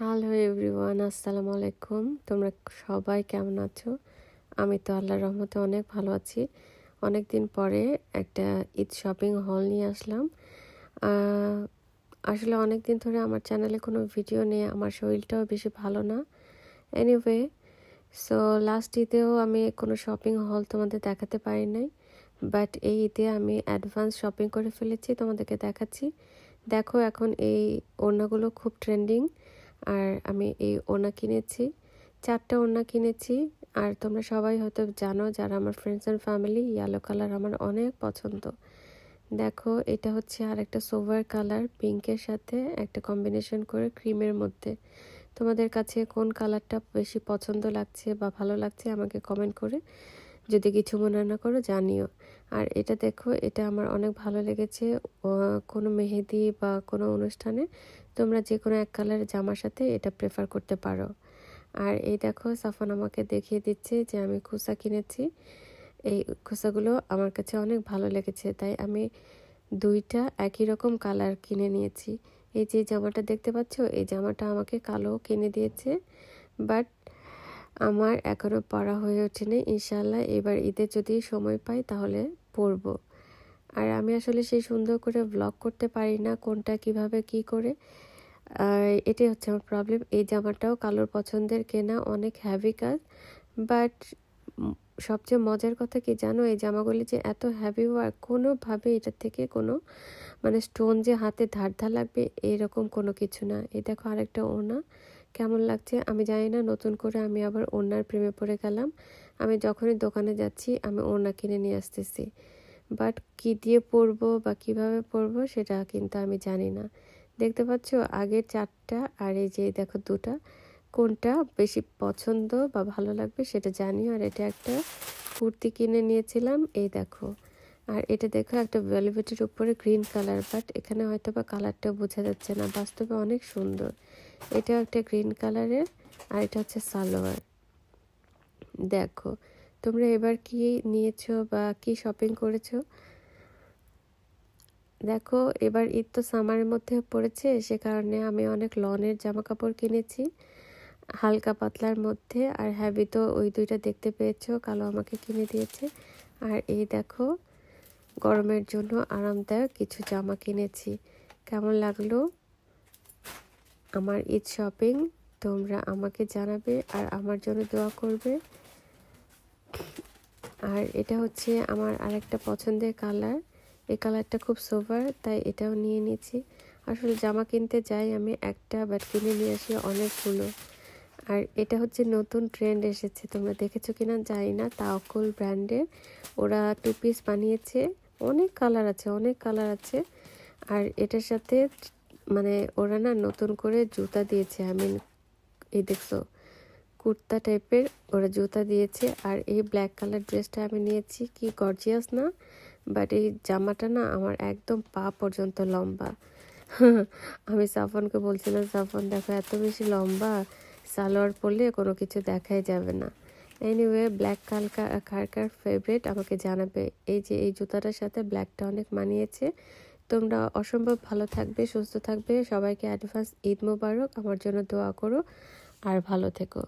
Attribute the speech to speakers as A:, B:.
A: Hello everyone, আসসালামু আলাইকুম। তোমরা সবাই কেমন আছো? আমি তো আল্লাহর রহমতে অনেক ভালো আছি। অনেক দিন পরে একটা ঈদ শপিং হল নিয়ে আসলাম। আসলে অনেক দিন ধরে আমার চ্যানেলে কোনো ভিডিও নেই, আমার শরীরটাও বেশি ভালো না। এনিওয়ে, সো লাস্ট ঈদেও আমি কোনো শপিং হল তোমাদের দেখাতে পারি নাই, বাট এই ঈদে আমি অ্যাডভান্স শপিং করে ফেলেছি, তোমাদেরকে দেখাচ্ছি। দেখো, এখন এই ওড়নাগুলো খুব ট্রেন্ডিং, আর আমি এই ওড়না কিনেছি, 4টা ওড়না কিনেছি। আর তোমরা সবাই হয়তো জানো, যারা আমার friends and family, yellow colour আমার অনেক পছন্দ। দেখো, এটা হচ্ছে আর একটা সোভার কালার, পিঙ্কের সাথে একটা কম্বিনেশন করে ক্রিমের মধ্যে। তোমাদের কাছে কোন কালারটা বেশি পছন্দ লাগছে বা ভালো লাগছে আমাকে কমেন্ট করে, যদি কিছু মনে না করো, জানিও। আর এটা দেখো, এটা আমার অনেক ভালো লেগেছে। কোনো মেহেদি বা কোনো অনুষ্ঠানে তোমরা যে কোনো এক কালারের জামার সাথে এটা প্রেফার করতে পারো। আর এই দেখো, সাফন আমাকে দেখিয়ে দিচ্ছে যে আমি খুসা কিনেছি। এই খোসাগুলো আমার কাছে অনেক ভালো লেগেছে, তাই আমি 2টা একই রকম কালার কিনে নিয়েছি। এই যে জামাটা দেখতে পাচ্ছ, এই জামাটা আমাকে কালো কিনে দিয়েছে, বাট আমার এখনও পরা হয়ে ওঠেনি। ইনশাল্লাহ এবার ঈদে যদি সময় পাই তাহলে পরবো। আর আমি আসলে সেই সুন্দর করে ব্লগ করতে পারি না, কোনটা কিভাবে কি করে। আর এটাই হচ্ছে আমার প্রবলেম। এই জামাটাও কালোর পছন্দের কেনা, অনেক হ্যাভি কাজ, বাট সবচেয়ে মজার কথা কি জানো, এই জামাগুলি যে এত হ্যাভি ওয়ার্ক, কোনোভাবে এটার থেকে কোনো স্টোন যে হাতে ধার ধার লাগবে এরকম কোনো কিছু না। এই দেখো আরেকটা ওড়না, কেমন লাগছে আমি জানি না। নতুন করে আমি আবার ওড়নার প্রেমে পড়ে গেলাম। আমি যখনই দোকানে যাচ্ছি আমি ওড়না কিনে নিয়ে আসতেছি, বাট কি দিয়ে পরবো বা কিভাবে পরবো সেটা কিন্তু আমি জানি না। দেখতে পাচ্ছ, আগের 4টা আর এই যে দেখো 2টা, কোনটা বেশি পছন্দ বা ভালো লাগবে সেটা জানিও। আর এটা একটা কুর্তি কিনে নিয়েছিলাম, এই দেখো। আর এটা দেখো, একটা ভেলভেটের উপরে গ্রিন কালার, বাট এখানে হয়তো বা কালারটা বোঝা যাচ্ছে না, বাস্তবে অনেক সুন্দর। এটাও একটা গ্রিন কালারের, আর এটা হচ্ছে সালোয়ার। দেখো, তোমরা এবার কি নিয়েছো বা কি শপিং করেছো? দেখো, এবার ঈদ তো সামারের মধ্যে পড়েছে, সে কারণে আমি অনেক লনের জামা কাপড় কিনেছি, হালকা পাতলার মধ্যে। আর হ্যাভি তো ওই 2টা দেখতে পেয়েছো, কালো আমাকে কিনে দিয়েছে। আর এই দেখো, গরমের জন্য আরামদায়ক কিছু জামা কিনেছি। কেমন লাগলো আমার ঈদ শপিং? তোমরা আমাকে জানাবে আর আমার জন্য দোয়া করবে। আর এটা হচ্ছে আমার আরেকটা পছন্দের কালার, এই কালারটা খুব সোভার, তাই এটাও নিয়ে নিয়েছি। আসলে জামা কিনতে যাই আমি একটা, বাট কিনে নিয়ে আসি অনেকগুলো। আর এটা হচ্ছে নতুন ট্রেন্ড এসেছে, তোমরা দেখেছো কিনা জানি না, তাওকুল ব্র্যান্ডের। ওরা 2 পিস বানিয়েছে, অনেক কালার আছে, অনেক কালার আছে। আর এটার সাথে ওরা না নতুন করে জুতা দিয়েছে। এই দেখছো, কুর্তা টাইপের ওরা জুতা দিয়েছে। আর এই ব্ল্যাক কালার ড্রেসটা আমি নিয়েছি, কি গর্জিয়াস না? বাট এই জামাটা না আমার একদম পা পর্যন্ত লম্বা। আমি সাফনকে বলছিলাম, সাফন দেখো এত বেশি লম্বা, সালোয়ার পরলে কোনো কিছু দেখাই যাবে না। এনিওয়ে, ব্ল্যাক কার কার ফেভারিট আমাকে জানাবে। এই যে এই জুতাটার সাথে ব্ল্যাকটা অনেক মানিয়েছে। তোমরা অসম্ভব ভালো থাকবে, সুস্থ থাকবে। সবাইকে অ্যাডভান্স ঈদ মোবারক। আমার জন্য দোয়া করো আর ভালো থেকো।